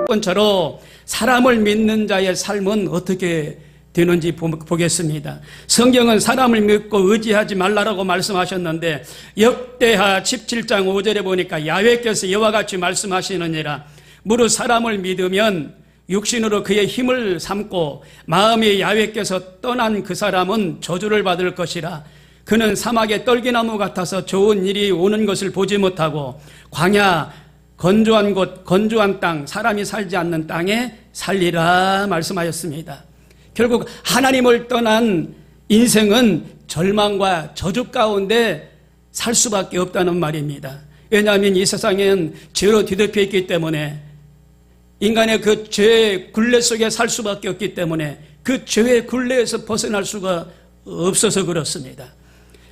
번째로 사람을 믿는 자의 삶은 어떻게 되는지 보겠습니다. 성경은 사람을 믿고 의지하지 말라고 말씀하셨는데 역대하 17장 5절에 보니까 야훼께서 이와 같이 말씀하시느니라. 무릇 사람을 믿으면 육신으로 그의 힘을 삼고 마음이 야훼께서 떠난 그 사람은 저주를 받을 것이라. 그는 사막의 떨기나무 같아서 좋은 일이 오는 것을 보지 못하고 광야 건조한 곳 건조한 땅 사람이 살지 않는 땅에 살리라 말씀하였습니다. 결국 하나님을 떠난 인생은 절망과 저주 가운데 살 수밖에 없다는 말입니다. 왜냐하면 이 세상엔 죄로 뒤덮여 있기 때문에 인간의 그 죄의 굴레 속에 살 수밖에 없기 때문에 그 죄의 굴레에서 벗어날 수가 없어서 그렇습니다.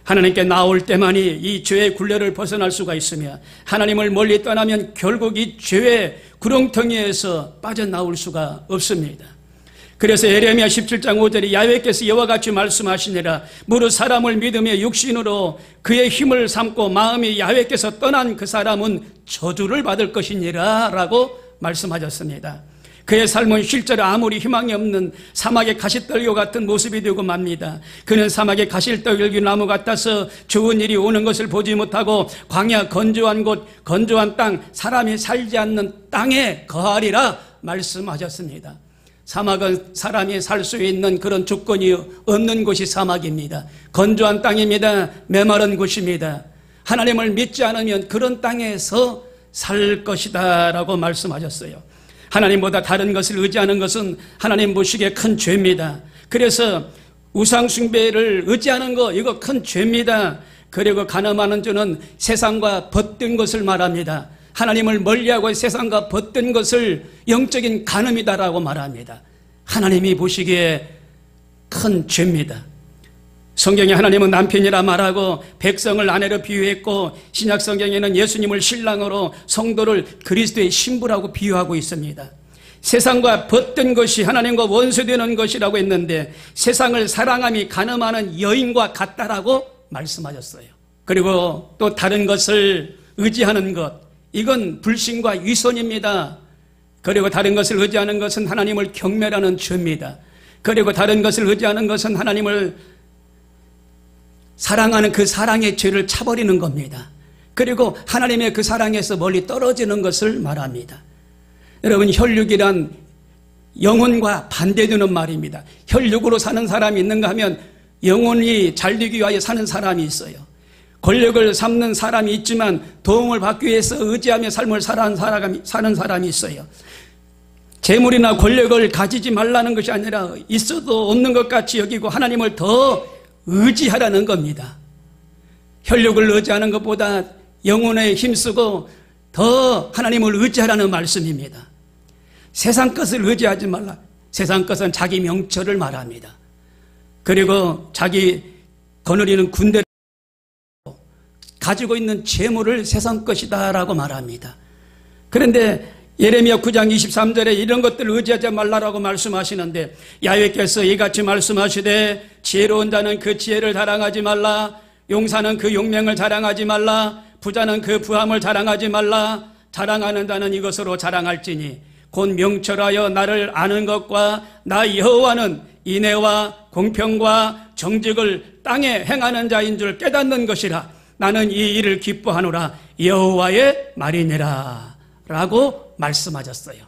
하나님께 나올 때만이 이 죄의 굴레를 벗어날 수가 있으며 하나님을 멀리 떠나면 결국 이 죄의 구렁텅이에서 빠져나올 수가 없습니다. 그래서 예레미야 17장 5절에 야훼께서 이와 같이 말씀하시니라. 무릇 사람을 믿으며 육신으로 그의 힘을 삼고 마음이 야훼께서 떠난 그 사람은 저주를 받을 것이니라 라고 말씀하셨습니다. 그의 삶은 실제로 아무리 희망이 없는 사막의 가시떨기와 같은 모습이 되고 맙니다. 그는 사막의 가시떨기 나무 같아서 좋은 일이 오는 것을 보지 못하고 광야 건조한 곳 건조한 땅 사람이 살지 않는 땅에 거하리라 말씀하셨습니다. 사막은 사람이 살 수 있는 그런 조건이 없는 곳이 사막입니다. 건조한 땅입니다. 메마른 곳입니다. 하나님을 믿지 않으면 그런 땅에서 살 것이다 라고 말씀하셨어요. 하나님보다 다른 것을 의지하는 것은 하나님 보시기에 큰 죄입니다. 그래서 우상숭배를 의지하는 거 이거 큰 죄입니다. 그리고 간음하는 자는 세상과 벗된 것을 말합니다. 하나님을 멀리하고 세상과 벗된 것을 영적인 간음이다라고 말합니다. 하나님이 보시기에 큰 죄입니다. 성경에 하나님은 남편이라 말하고 백성을 아내로 비유했고 신약 성경에는 예수님을 신랑으로 성도를 그리스도의 신부라고 비유하고 있습니다. 세상과 벗된 것이 하나님과 원수되는 것이라고 했는데 세상을 사랑함이 간음하는 여인과 같다라고 말씀하셨어요. 그리고 또 다른 것을 의지하는 것 이건 불신과 위선입니다. 그리고 다른 것을 의지하는 것은 하나님을 경멸하는 죄입니다. 그리고 다른 것을 의지하는 것은 하나님을 사랑하는 그 사랑의 죄를 차버리는 겁니다. 그리고 하나님의 그 사랑에서 멀리 떨어지는 것을 말합니다. 여러분 혈육이란 영혼과 반대되는 말입니다. 혈육으로 사는 사람이 있는가 하면 영혼이 잘되기 위하여 사는 사람이 있어요. 권력을 삼는 사람이 있지만 도움을 받기 위해서 의지하며 삶을 사는 사람이 있어요. 재물이나 권력을 가지지 말라는 것이 아니라 있어도 없는 것 같이 여기고 하나님을 더 의지하라는 겁니다. 혈육을 의지하는 것보다 영혼에 힘쓰고 더 하나님을 의지하라는 말씀입니다. 세상 것을 의지하지 말라. 세상 것은 자기 명철을 말합니다. 그리고 자기 거느리는 군대를 가지고 있는 재물을 세상 것이다 라고 말합니다. 그런데 예레미야 9장 23절에 이런 것들을 의지하지 말라라고 말씀하시는데 야훼께서 이같이 말씀하시되 지혜로운 자는 그 지혜를 자랑하지 말라. 용사는 그 용맹을 자랑하지 말라. 부자는 그 부함을 자랑하지 말라. 자랑하는 자는 이것으로 자랑할지니 곧 명철하여 나를 아는 것과 나 여호와는 인애와 공평과 정직을 땅에 행하는 자인 줄 깨닫는 것이라. 나는 이 일을 기뻐하노라. 여호와의 말이니라 라고 말씀하셨어요.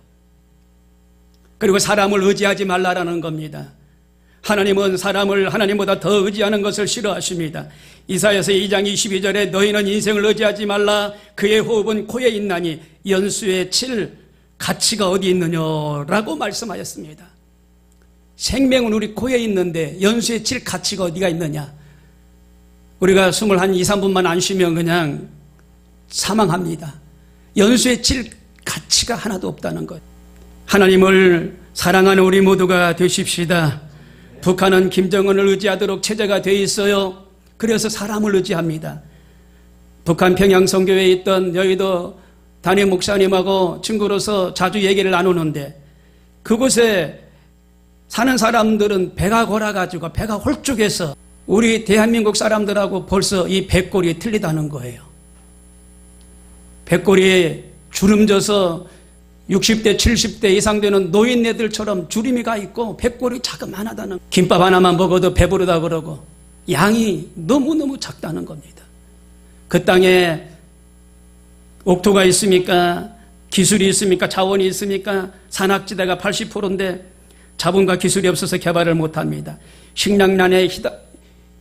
그리고 사람을 의지하지 말라라는 겁니다. 하나님은 사람을 하나님보다 더 의지하는 것을 싫어하십니다. 이사야서 2장 22절에 너희는 인생을 의지하지 말라. 그의 호흡은 코에 있나니 연수에 칠 가치가 어디 있느냐라고 말씀하셨습니다. 생명은 우리 코에 있는데 연수에 칠 가치가 어디가 있느냐. 우리가 숨을 한 2, 3분만 안 쉬면 그냥 사망합니다. 연수에 칠 가치가 하나도 없다는 것. 하나님을 사랑하는 우리 모두가 되십시다. 북한은 김정은을 의지하도록 체제가 되어 있어요. 그래서 사람을 의지합니다. 북한 평양성교회에 있던 여의도 담임 목사님하고 친구로서 자주 얘기를 나누는데 그곳에 사는 사람들은 배가 골아가지고 배가 홀쭉해서 우리 대한민국 사람들하고 벌써 이 배꼽이 틀리다는 거예요. 배꼽이 주름져서 60대 70대 이상 되는 노인네들처럼 주름이 가 있고 배꼽이 자그만하다는, 김밥 하나만 먹어도 배부르다 그러고 양이 너무너무 작다는 겁니다. 그 땅에 옥토가 있습니까? 기술이 있습니까? 자원이 있습니까? 산악지대가 80%인데 자본과 기술이 없어서 개발을 못합니다. 식량난에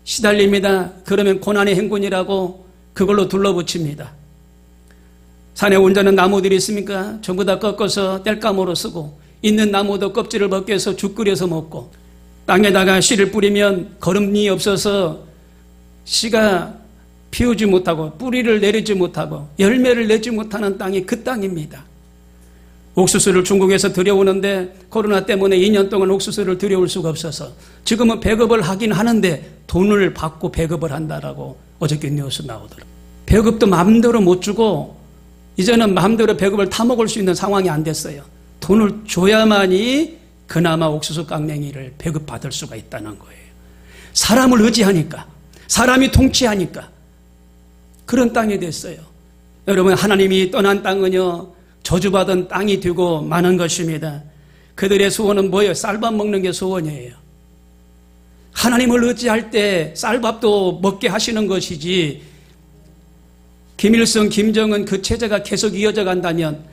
시달립니다. 그러면 고난의 행군이라고 그걸로 둘러붙입니다. 산에 온전한 나무들이 있습니까? 전부 다 꺾어서 땔감으로 쓰고, 있는 나무도 껍질을 벗겨서 죽 끓여서 먹고, 땅에다가 씨를 뿌리면 거름이 없어서 씨가 피우지 못하고 뿌리를 내리지 못하고 열매를 내지 못하는 땅이 그 땅입니다. 옥수수를 중국에서 들여오는데 코로나 때문에 2년 동안 옥수수를 들여올 수가 없어서 지금은 배급을 하긴 하는데 돈을 받고 배급을 한다라고 어저께 뉴스 나오더라고요. 배급도 마음대로 못 주고 이제는 마음대로 배급을 타먹을 수 있는 상황이 안 됐어요. 돈을 줘야만이 그나마 옥수수 깡냉이를 배급받을 수가 있다는 거예요. 사람을 의지하니까, 사람이 통치하니까 그런 땅이 됐어요. 여러분, 하나님이 떠난 땅은요 저주받은 땅이 되고 마는 것입니다. 그들의 소원은 뭐예요? 쌀밥 먹는 게 소원이에요. 하나님을 의지할 때 쌀밥도 먹게 하시는 것이지, 김일성, 김정은 그 체제가 계속 이어져 간다면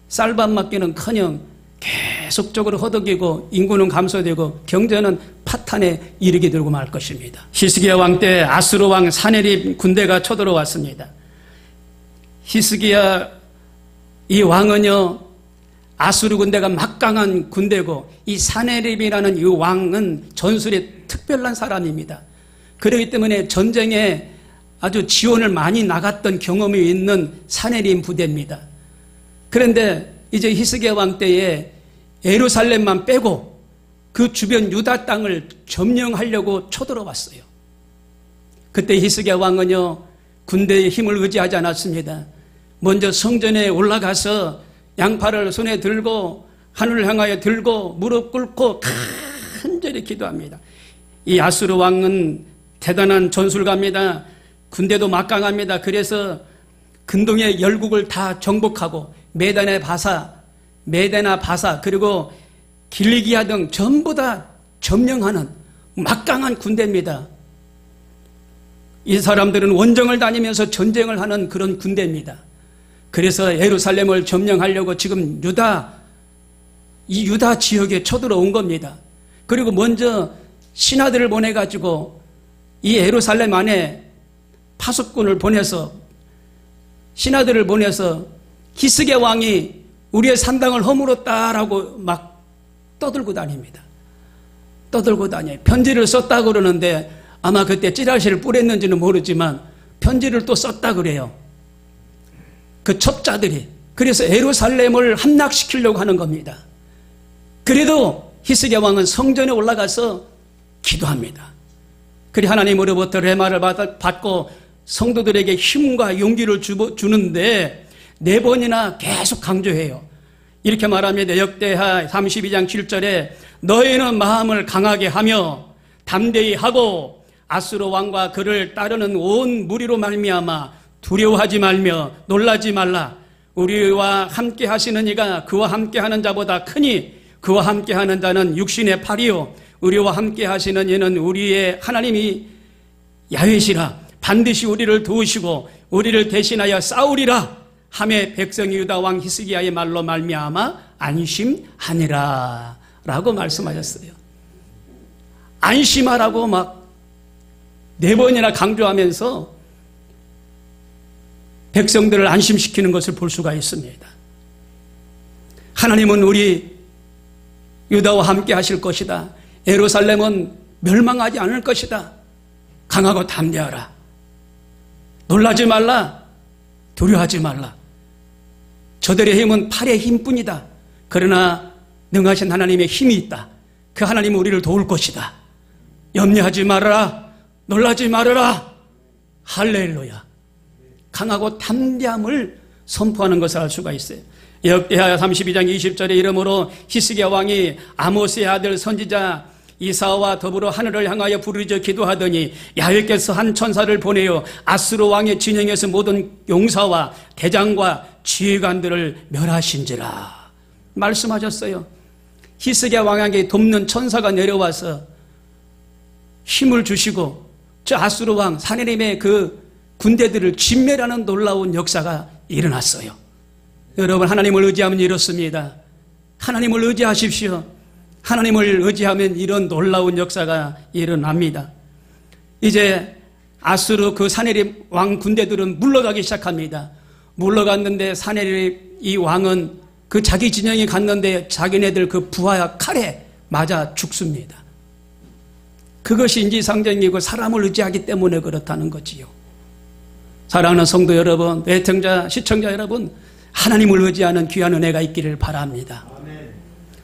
쌀밥 먹기는커녕 계속적으로 허덕이고 인구는 감소되고 경제는 파탄에 이르게 되고 말 것입니다. 히스기야 왕 때 아수르 왕 사네립 군대가 쳐들어왔습니다. 히스기야 이 왕은요 아수르 군대가 막강한 군대고, 이 사네립이라는 이 왕은 전술에 특별한 사람입니다. 그렇기 때문에 전쟁에 아주 지원을 많이 나갔던 경험이 있는 사네립 부대입니다. 그런데 이제 히스기야 왕 때에 예루살렘만 빼고 그 주변 유다 땅을 점령하려고 쳐들어왔어요. 그때 히스기야 왕은요 군대의 힘을 의지하지 않았습니다. 먼저 성전에 올라가서 양팔을 손에 들고 하늘을 향하여 들고 무릎 꿇고 간절히 기도합니다. 이 아수르 왕은 대단한 전술가입니다. 군대도 막강합니다. 그래서 근동의 열국을 다 정복하고 메다나 바사 그리고 길리기아 등 전부 다 점령하는 막강한 군대입니다. 이 사람들은 원정을 다니면서 전쟁을 하는 그런 군대입니다. 그래서 예루살렘을 점령하려고 지금 이 유다 지역에 쳐들어온 겁니다. 그리고 먼저 신하들을 보내가지고 이 예루살렘 안에 파수꾼을 보내서, 신하들을 보내서 히스기야 왕이 우리의 산당을 허물었다라고 막 떠들고 다닙니다. 떠들고 다녀요. 편지를 썼다 그러는데 아마 그때 찌라시를 뿌렸는지는 모르지만 편지를 또 썼다 그래요. 그 첩자들이. 그래서 예루살렘을 함락시키려고 하는 겁니다. 그래도 히스기야 왕은 성전에 올라가서 기도합니다. 그리 하나님으로부터 레마를 받고 성도들에게 힘과 용기를 주는데 4번이나 계속 강조해요. 이렇게 말합니다. 역대하 32장 7절에 너희는 마음을 강하게 하며 담대히 하고 아수르 왕과 그를 따르는 온 무리로 말미암아 두려워하지 말며 놀라지 말라. 우리와 함께 하시는 이가 그와 함께 하는 자보다 크니 그와 함께 하는 자는 육신의 팔이요 우리와 함께 하시는 이는 우리의 하나님이 야훼시라. 반드시 우리를 도우시고 우리를 대신하여 싸우리라 하매 백성이 유다 왕 히스기야의 말로 말미암아 안심하니라 라고 말씀하셨어요. 안심하라고 막 4번이나 강조하면서 백성들을 안심시키는 것을 볼 수가 있습니다. 하나님은 우리 유다와 함께 하실 것이다. 예루살렘은 멸망하지 않을 것이다. 강하고 담대하라. 놀라지 말라. 두려워하지 말라. 저들의 힘은 팔의 힘뿐이다. 그러나 능하신 하나님의 힘이 있다. 그 하나님은 우리를 도울 것이다. 염려하지 말아라. 놀라지 말아라. 할렐루야. 강하고 담대함을 선포하는 것을 알 수가 있어요. 역대하 32장 20절에 이러므로 히스기야 왕이 아모스의 아들 선지자 이사와 더불어 하늘을 향하여 부르짖어 기도하더니 야훼께서 한 천사를 보내어 아수르 왕의 진영에서 모든 용사와 대장과 지휘관들을 멸하신지라. 말씀하셨어요. 히스기야 왕에게 돕는 천사가 내려와서 힘을 주시고 저 아수르 왕 사네립의 그 군대들을 진멸하는 놀라운 역사가 일어났어요. 여러분, 하나님을 의지하면 이렇습니다. 하나님을 의지하십시오. 하나님을 의지하면 이런 놀라운 역사가 일어납니다. 이제 아수르 그 사네립 왕 군대들은 물러가기 시작합니다. 물러갔는데 사네립 이 왕은 그 자기 진영에 갔는데 자기네들 그 부하야 칼에 맞아 죽습니다. 그것이 인지상정이고 사람을 의지하기 때문에 그렇다는 거지요. 사랑하는 성도 여러분, 애청자, 시청자 여러분, 하나님을 의지하는 귀한 은혜가 있기를 바랍니다.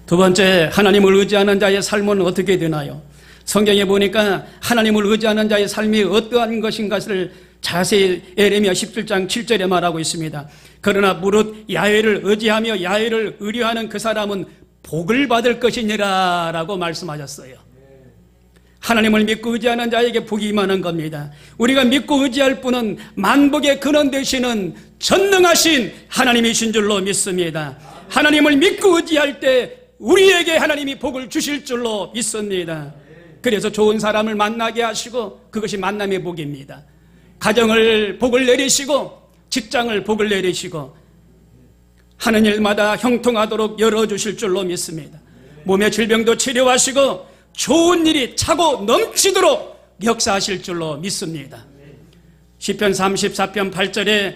두 번째, 하나님을 의지하는 자의 삶은 어떻게 되나요? 성경에 보니까 하나님을 의지하는 자의 삶이 어떠한 것인가를 자세히 예레미야 17장 7절에 말하고 있습니다. 그러나 무릇 야훼를 의지하며 야훼를 의뢰하는 그 사람은 복을 받을 것이니라 라고 말씀하셨어요. 하나님을 믿고 의지하는 자에게 복이 임하는 겁니다. 우리가 믿고 의지할 분은 만복의 근원 되시는 전능하신 하나님이신 줄로 믿습니다. 하나님을 믿고 의지할 때 우리에게 하나님이 복을 주실 줄로 믿습니다. 그래서 좋은 사람을 만나게 하시고 그것이 만남의 복입니다. 가정을 복을 내리시고 직장을 복을 내리시고 하는 일마다 형통하도록 열어주실 줄로 믿습니다. 몸의 질병도 치료하시고 좋은 일이 차고 넘치도록 역사하실 줄로 믿습니다. 시편 34편 8절에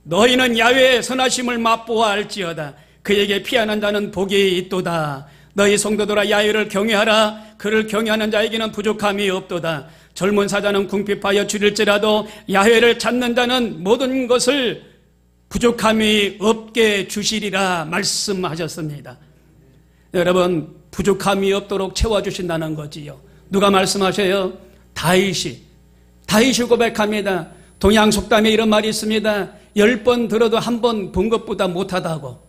너희는 야훼의 선하심을 맛보아 알지어다. 그에게 피하는 자는 복이 있도다. 너희 성도들아 야훼를 경외하라. 그를 경외하는 자에게는 부족함이 없도다. 젊은 사자는 궁핍하여 줄일지라도 야훼를 찾는 자는 모든 것을 부족함이 없게 주시리라 말씀하셨습니다. 여러분, 부족함이 없도록 채워주신다는 거지요. 누가 말씀하셔요? 다윗이 고백합니다. 동양 속담에 이런 말이 있습니다. 10번 들어도 한 번 본 것보다 못하다고.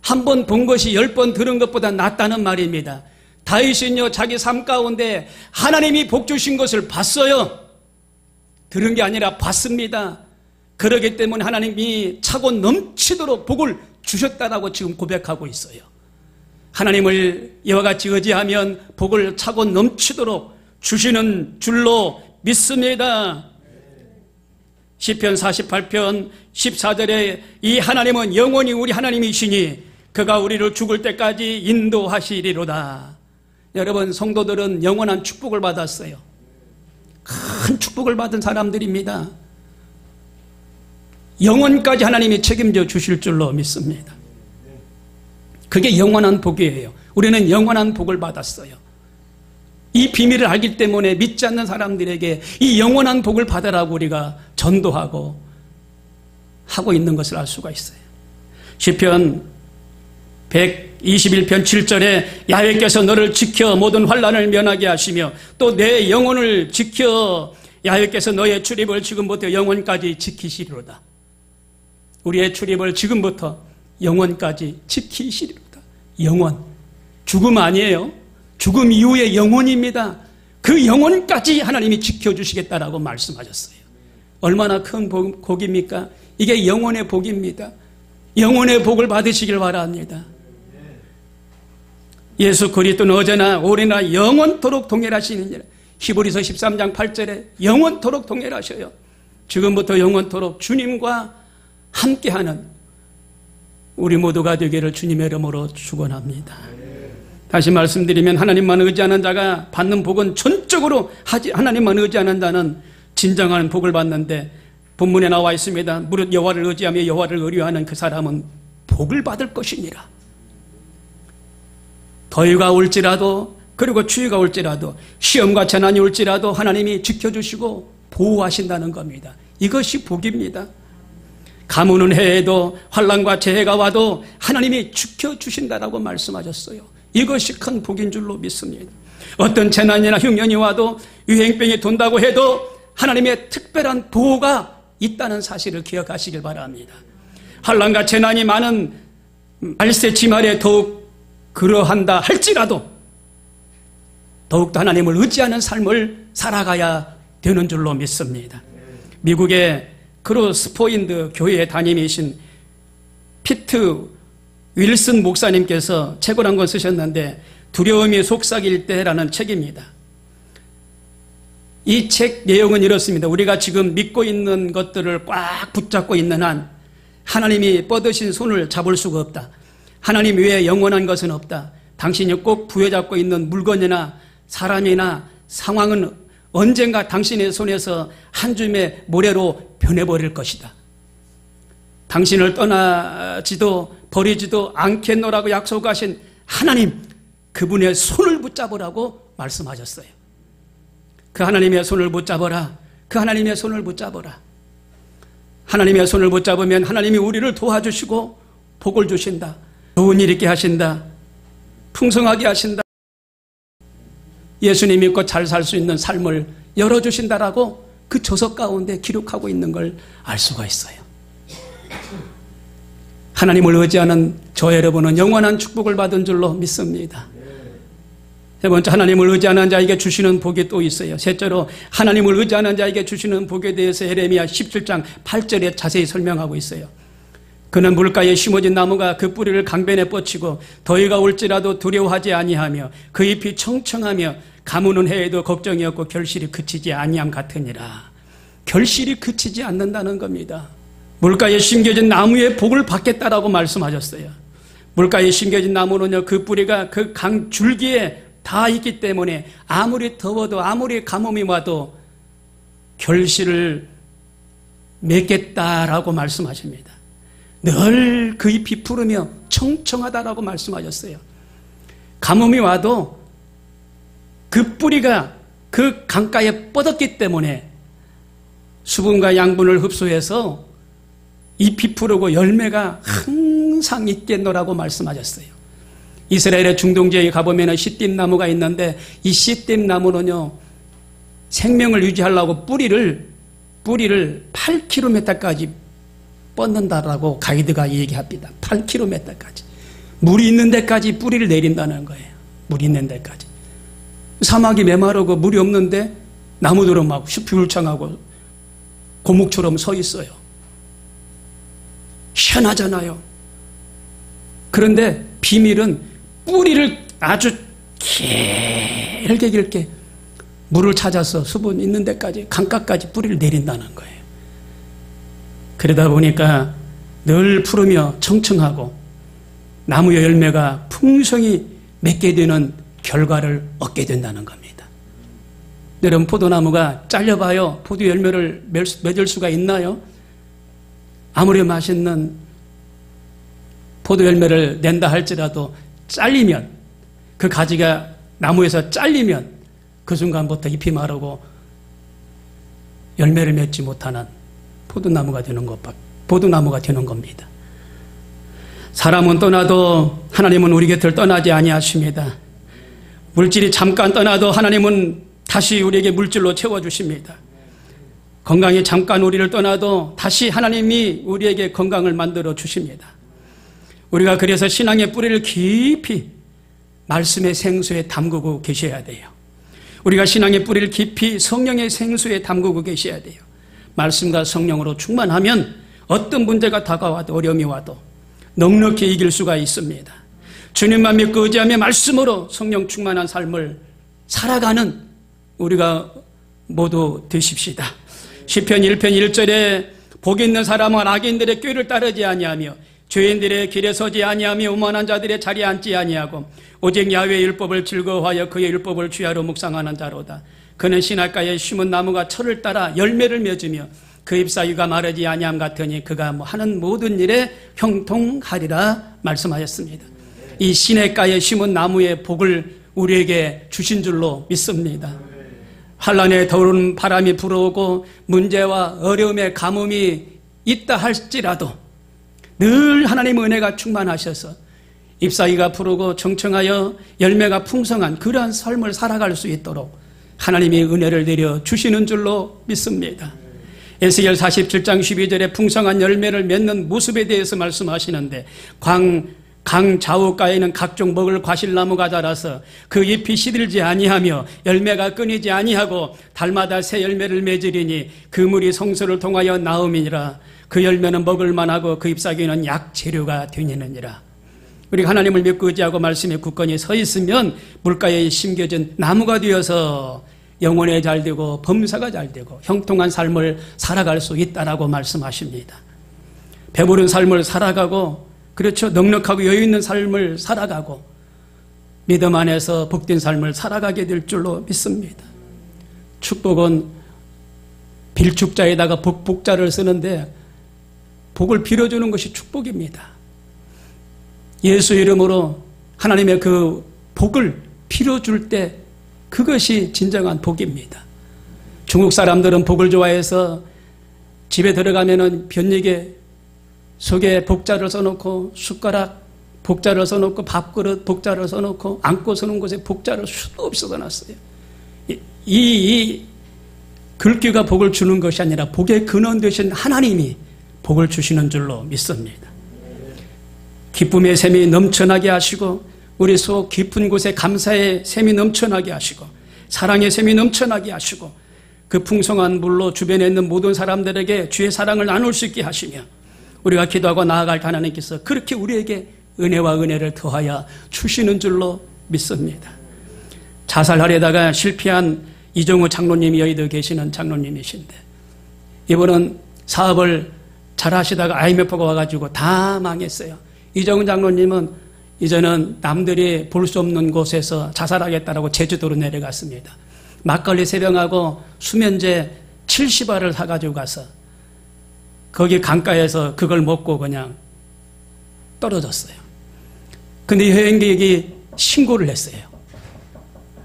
한 번 본 것이 10번 들은 것보다 낫다는 말입니다. 다윗은요, 자기 삶 가운데 하나님이 복 주신 것을 봤어요. 들은 게 아니라 봤습니다. 그러기 때문에 하나님이 차고 넘치도록 복을 주셨다라고 지금 고백하고 있어요. 하나님을 이와 같이 의지하면 복을 차고 넘치도록 주시는 줄로 믿습니다. 시편 48편 14절에 이 하나님은 영원히 우리 하나님이시니 그가 우리를 죽을 때까지 인도하시리로다. 여러분, 성도들은 영원한 축복을 받았어요. 큰 축복을 받은 사람들입니다. 영원까지 하나님이 책임져 주실 줄로 믿습니다. 그게 영원한 복이에요. 우리는 영원한 복을 받았어요. 이 비밀을 알기 때문에 믿지 않는 사람들에게 이 영원한 복을 받으라고 우리가 전도하고 하고 있는 것을 알 수가 있어요. 시편 121편 7절에 야훼께서 너를 지켜 모든 환난을 면하게 하시며 또 내 영혼을 지켜 야훼께서 너의 출입을 지금부터 영원까지 지키시리로다. 우리의 출입을 지금부터 영원까지 지키시리로다. 영원. 죽음 아니에요. 죽음 이후의 영원입니다. 그 영원까지 하나님이 지켜주시겠다라고 말씀하셨어요. 얼마나 큰 복입니까? 이게 영원의 복입니다. 영원의 복을 받으시길 바랍니다. 예수 그리스도는 어제나 오래나 영원토록 동일하시느니라. 히브리서 13장 8절에 영원토록 동일하셔요. 지금부터 영원토록 주님과 함께하는 우리 모두가 되기를 주님의 이름으로 축원합니다. 다시 말씀드리면 하나님만 의지하는 자가 받는 복은 전적으로 하나님만 의지하는 자는 진정한 복을 받는데 본문에 나와 있습니다. 무릇 여호와를 의지하며 여호와를 의뢰하는 그 사람은 복을 받을 것이니라. 더위가 올지라도 그리고 추위가 올지라도 시험과 재난이 올지라도 하나님이 지켜주시고 보호하신다는 겁니다. 이것이 복입니다. 가뭄은 해에도 환난과 재해가 와도 하나님이 지켜주신다라고 말씀하셨어요. 이것이 큰 복인 줄로 믿습니다. 어떤 재난이나 흉년이 와도 유행병이 돈다고 해도 하나님의 특별한 보호가 있다는 사실을 기억하시길 바랍니다. 환난과 재난이 많은 말세 지말에 더욱 그러한다 할지라도 더욱더 하나님을 의지하는 삶을 살아가야 되는 줄로 믿습니다. 미국의 크로스포인드 교회의 담임이신 피트 윌슨 목사님께서 책을 한 권 쓰셨는데 두려움이 속삭일 때라는 책입니다. 이 책 내용은 이렇습니다. 우리가 지금 믿고 있는 것들을 꽉 붙잡고 있는 한 하나님이 뻗으신 손을 잡을 수가 없다. 하나님 외에 영원한 것은 없다. 당신이 꼭 부여잡고 있는 물건이나 사람이나 상황은 언젠가 당신의 손에서 한 줌의 모래로 변해버릴 것이다. 당신을 떠나지도 버리지도 않겠노라고 약속하신 하나님, 그분의 손을 붙잡으라고 말씀하셨어요. 그 하나님의 손을 붙잡아라. 그 하나님의 손을 붙잡아라. 하나님의 손을 붙잡으면 하나님이 우리를 도와주시고 복을 주신다. 좋은 일 있게 하신다. 풍성하게 하신다. 예수님 믿고 잘 살 수 있는 삶을 열어주신다라고 그 저서 가운데 기록하고 있는 걸 알 수가 있어요. 하나님을 의지하는 저 여러분은 영원한 축복을 받은 줄로 믿습니다. 세 번째, 하나님을 의지하는 자에게 주시는 복이 또 있어요. 셋째로, 하나님을 의지하는 자에게 주시는 복에 대해서 예레미야 17장 8절에 자세히 설명하고 있어요. 그는 물가에 심어진 나무가 그 뿌리를 강변에 뻗치고 더위가 올지라도 두려워하지 아니하며 그 잎이 청청하며 가무는 해에도 걱정이 없고 결실이 그치지 아니함 같으니라. 결실이 그치지 않는다는 겁니다. 물가에 심겨진 나무의 복을 받겠다라고 말씀하셨어요. 물가에 심겨진 나무는요, 그 뿌리가 그 강 줄기에 다 있기 때문에 아무리 더워도 아무리 가뭄이 와도 결실을 맺겠다라고 말씀하십니다. 늘 그 잎이 푸르며 청청하다라고 말씀하셨어요. 가뭄이 와도 그 뿌리가 그 강가에 뻗었기 때문에 수분과 양분을 흡수해서 잎이 푸르고 열매가 항상 있겠노라고 말씀하셨어요. 이스라엘의 중동 지역에 가보면 시띠나무가 있는데 이 시띠나무는요, 생명을 유지하려고 뿌리를 8km까지 뻗는다라고 가이드가 얘기합니다. 8km까지. 물이 있는 데까지 뿌리를 내린다는 거예요. 물이 있는 데까지. 사막이 메마르고 물이 없는데 나무들은 막 숲이 울창하고 고목처럼 서 있어요. 희한하잖아요. 그런데 비밀은 뿌리를 아주 길게 물을 찾아서 수분 있는 데까지, 강가까지 뿌리를 내린다는 거예요. 그러다 보니까 늘 푸르며 청청하고 나무의 열매가 풍성히 맺게 되는 결과를 얻게 된다는 겁니다. 여러분, 포도나무가 잘려봐요 포도 열매를 맺을 수가 있나요? 아무리 맛있는 포도 열매를 낸다 할지라도 잘리면, 그 가지가 나무에서 잘리면 그 순간부터 잎이 마르고 열매를 맺지 못하는 포도나무가 되는 겁니다. 사람은 떠나도 하나님은 우리 곁을 떠나지 아니하십니다. 물질이 잠깐 떠나도 하나님은 다시 우리에게 물질로 채워주십니다. 건강이 잠깐 우리를 떠나도 다시 하나님이 우리에게 건강을 만들어 주십니다. 우리가 그래서 신앙의 뿌리를 깊이 말씀의 생수에 담그고 계셔야 돼요. 우리가 신앙의 뿌리를 깊이 성령의 생수에 담그고 계셔야 돼요. 말씀과 성령으로 충만하면 어떤 문제가 다가와도, 어려움이 와도 넉넉히 이길 수가 있습니다. 주님만 믿고 의지하며 말씀으로 성령 충만한 삶을 살아가는 우리가 모두 되십시다. 시편 1편 1절에 복 있는 사람은 악인들의 꾀를 따르지 아니하며 죄인들의 길에 서지 아니하며 오만한 자들의 자리에 앉지 아니하고 오직 야훼의 율법을 즐거워하여 그의 율법을 주야로 묵상하는 자로다. 그는 시냇가에 심은 나무가 철을 따라 열매를 맺으며 그 잎사귀가 마르지 아니함 같으니 그가 하는 모든 일에 형통하리라 말씀하셨습니다. 이 시냇가에 심은 나무의 복을 우리에게 주신 줄로 믿습니다. 환란에 더운 바람이 불어오고 문제와 어려움의 가뭄이 있다 할지라도 늘 하나님의 은혜가 충만하셔서 잎사귀가 푸르고 청청하여 열매가 풍성한 그러한 삶을 살아갈 수 있도록 하나님이 은혜를 내려 주시는 줄로 믿습니다. 에스겔 47장 12절에 풍성한 열매를 맺는 모습에 대해서 말씀하시는데 강 좌우가에는 각종 먹을 과실나무가 자라서 그 잎이 시들지 아니하며 열매가 끊이지 아니하고 달마다 새 열매를 맺으리니 그 물이 성소를 통하여 나음이니라. 그 열매는 먹을 만하고 그 잎사귀는 약재료가 되느니라. 우리가 하나님을 믿고 의지하고 말씀에 굳건히 서 있으면 물가에 심겨진 나무가 되어서 영혼에 잘 되고 범사가 잘 되고 형통한 삶을 살아갈 수 있다라고 말씀하십니다. 배부른 삶을 살아가고, 그렇죠, 넉넉하고 여유 있는 삶을 살아가고 믿음 안에서 복된 삶을 살아가게 될 줄로 믿습니다. 축복은 빌축자에다가 복자를 쓰는데 복을 빌어주는 것이 축복입니다. 예수 이름으로 하나님의 그 복을 빌어줄 때 그것이 진정한 복입니다. 중국 사람들은 복을 좋아해서 집에 들어가면은 변리개 속에 복자를 써놓고, 숟가락 복자를 써놓고, 밥그릇 복자를 써놓고, 안고 서는 곳에 복자를 수도 없이 써놨어요. 이 글귀가 복을 주는 것이 아니라 복의 근원 되신 하나님이 복을 주시는 줄로 믿습니다. 기쁨의 샘이 넘쳐나게 하시고, 우리 속 깊은 곳에 감사의 샘이 넘쳐나게 하시고, 사랑의 샘이 넘쳐나게 하시고, 그 풍성한 물로 주변에 있는 모든 사람들에게 주의 사랑을 나눌 수 있게 하시며, 우리가 기도하고 나아갈 때 하나님께서 그렇게 우리에게 은혜와 은혜를 더하여 주시는 줄로 믿습니다. 자살하려다가 실패한 이정우 장로님이 여의도에 계시는 장로님이신데, 이분은 사업을 잘 하시다가 IMF가 와가지고 다 망했어요. 이정우 장로님은 이제는 남들이 볼 수 없는 곳에서 자살하겠다라고 제주도로 내려갔습니다. 막걸리 3병하고 수면제 70알을 사가지고 가서 거기 강가에서 그걸 먹고 그냥 떨어졌어요. 근데 여행객이 신고를 했어요.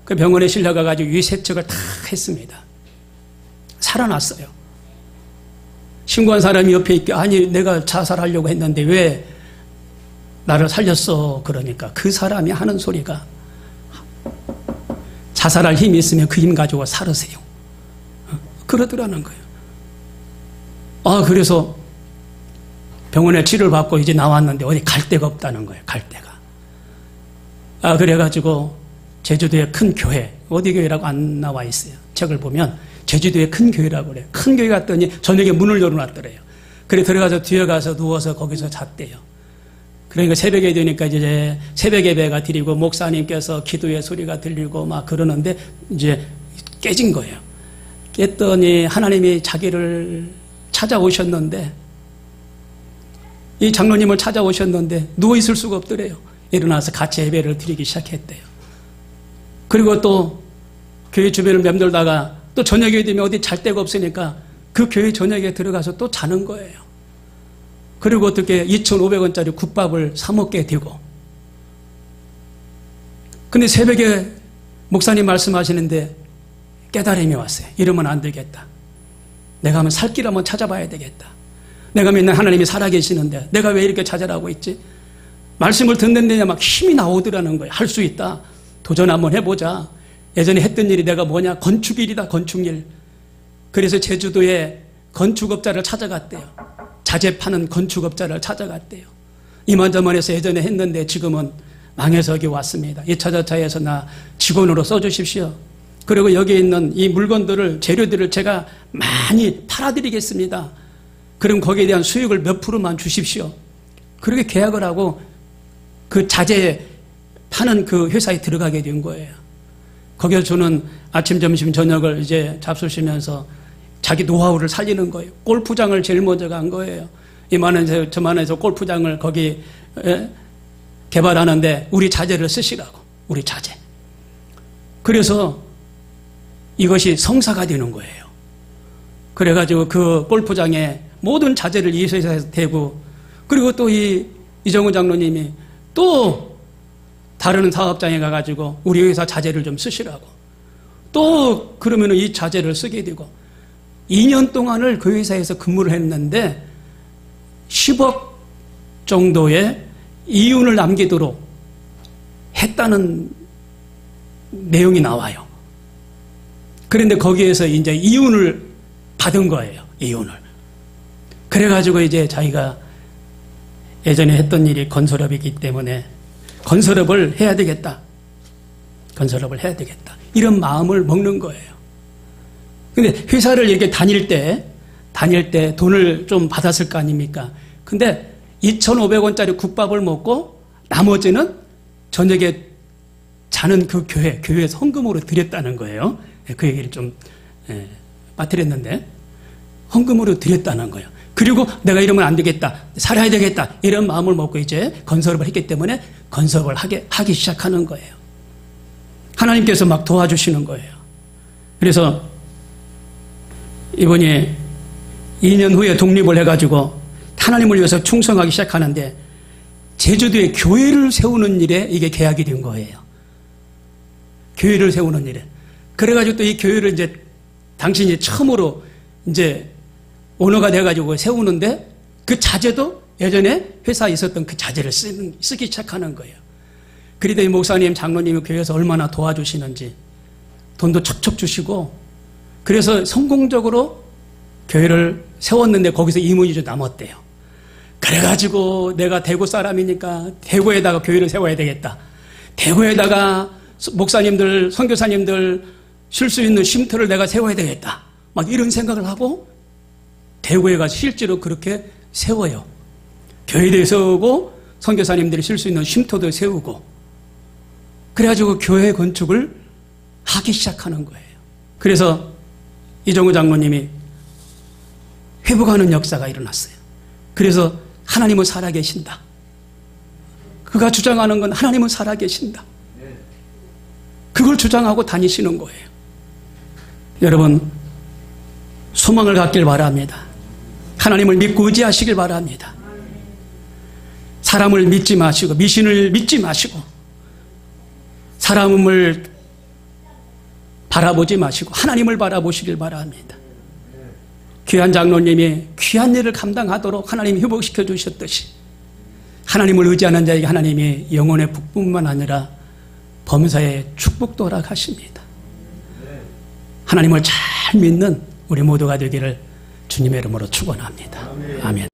그 병원에 실려가가지고 위세척을 다 했습니다. 살아났어요. 신고한 사람이 옆에 있게, 아니 내가 자살하려고 했는데 왜 나를 살렸어? 그러니까 그 사람이 하는 소리가, 자살할 힘이 있으면 그 힘 가지고 살으세요. 그러더라는 거예요. 그래서 병원에 치료를 받고 이제 나왔는데 어디 갈 데가 없다는 거예요. 갈 데가. 그래가지고 제주도의 큰 교회, 어디 교회라고 안 나와 있어요. 책을 보면 제주도의 큰 교회라고 그래요. 큰 교회 갔더니 저녁에 문을 열어놨더래요. 그래 들어가서 뒤에 가서 누워서 거기서 잤대요. 그러니까 새벽에 되니까 이제 새벽 예배가 드리고 목사님께서 기도의 소리가 들리고 막 그러는데 이제 깨진 거예요. 깼더니 하나님이 자기를 찾아오셨는데, 이 장로님을 찾아오셨는데 누워있을 수가 없더래요. 일어나서 같이 예배를 드리기 시작했대요. 그리고 또 교회 주변을 맴돌다가 또 저녁에 되면 어디 잘 데가 없으니까 그 교회 저녁에 들어가서 또 자는 거예요. 그리고 어떻게 2,500원짜리 국밥을 사 먹게 되고, 근데 새벽에 목사님 말씀하시는데 깨달음이 왔어요. 이러면 안 되겠다. 내가 한번 살 길 한번 찾아봐야 되겠다. 내가 믿는 하나님이 살아계시는데 내가 왜 이렇게 좌절하고 있지? 말씀을 듣는데 막 힘이 나오더라는 거예요. 할 수 있다. 도전 한번 해보자. 예전에 했던 일이 내가 뭐냐? 건축일이다. 건축일. 그래서 제주도에 건축업자를 찾아갔대요. 자재 파는 건축업자를 찾아갔대요. 이만저만해서 예전에 했는데 지금은 망해서 여기 왔습니다. 2차 저차에서 나 직원으로 써주십시오. 그리고 여기 있는 이 물건들을, 재료들을 제가 많이 팔아드리겠습니다. 그럼 거기에 대한 수익을 몇 프로만 주십시오. 그렇게 계약을 하고 그 자재 파는 그 회사에 들어가게 된 거예요. 거기서 저는 아침, 점심, 저녁을 이제 잡수시면서 자기 노하우를 살리는 거예요. 골프장을 제일 먼저 간 거예요. 이만해서 저만해서 골프장을 거기 개발하는데 우리 자재를 쓰시라고. 우리 자재. 그래서 이것이 성사가 되는 거예요. 그래가지고 그 골프장에 모든 자재를 이 회사에서 대고, 그리고 또 이정우 장로님이 또 다른 사업장에 가가지고 우리 회사 자재를 좀 쓰시라고. 또 그러면 이 자재를 쓰게 되고, 2년 동안을 그 회사에서 근무를 했는데 10억 정도의 이윤을 남기도록 했다는 내용이 나와요. 그런데 거기에서 이제 이윤을 받은 거예요. 이윤을. 그래가지고 이제 자기가 예전에 했던 일이 건설업이기 때문에 건설업을 해야 되겠다. 건설업을 해야 되겠다. 이런 마음을 먹는 거예요. 근데 회사를 이렇게 다닐 때 돈을 좀 받았을 거 아닙니까? 근데 2,500원짜리 국밥을 먹고 나머지는 저녁에 자는 그 교회에서 헌금으로 드렸다는 거예요. 그 얘기를 좀 빠뜨렸는데 헌금으로 드렸다는 거예요. 그리고 내가 이러면 안 되겠다, 살아야 되겠다, 이런 마음을 먹고 이제 건설을 했기 때문에 건설을 하기 시작하는 거예요. 하나님께서 막 도와주시는 거예요. 그래서 이번에 2년 후에 독립을 해가지고 하나님을 위해서 충성하기 시작하는데 제주도에 교회를 세우는 일에 이게 계약이 된 거예요. 교회를 세우는 일에. 그래가지고 또 이 교회를 이제 당신이 처음으로 이제 오너가 돼가지고 세우는데 그 자재도 예전에 회사에 있었던 그 자재를 쓰기 시작하는 거예요. 그러더니 목사님, 장로님이 교회에서 얼마나 도와주시는지 돈도 척척 주시고 그래서 성공적으로 교회를 세웠는데 거기서 이문이 좀 남았대요. 그래가지고 내가 대구 사람이니까 대구에다가 교회를 세워야 되겠다. 대구에다가 목사님들, 선교사님들 쉴 수 있는 쉼터를 내가 세워야 되겠다. 막 이런 생각을 하고 대구에 가서 실제로 그렇게 세워요. 교회도 세우고 선교사님들이 쉴 수 있는 쉼터도 세우고 그래가지고 교회 건축을 하기 시작하는 거예요. 그래서 이정우 장로님이 회복하는 역사가 일어났어요. 그래서 하나님은 살아계신다. 그가 주장하는 건 하나님은 살아계신다. 그걸 주장하고 다니시는 거예요. 여러분, 소망을 갖길 바랍니다. 하나님을 믿고 의지하시길 바랍니다. 사람을 믿지 마시고 미신을 믿지 마시고 사람을 바라보지 마시고 하나님을 바라보시길 바랍니다. 귀한 장로님이 귀한 일을 감당하도록 하나님이 회복시켜 주셨듯이 하나님을 의지하는 자에게 하나님이 영혼의 복뿐만 아니라 범사의 축복도 허락하십니다. 하나님을 잘 믿는 우리 모두가 되기를 주님의 이름으로 축원합니다. 아멘.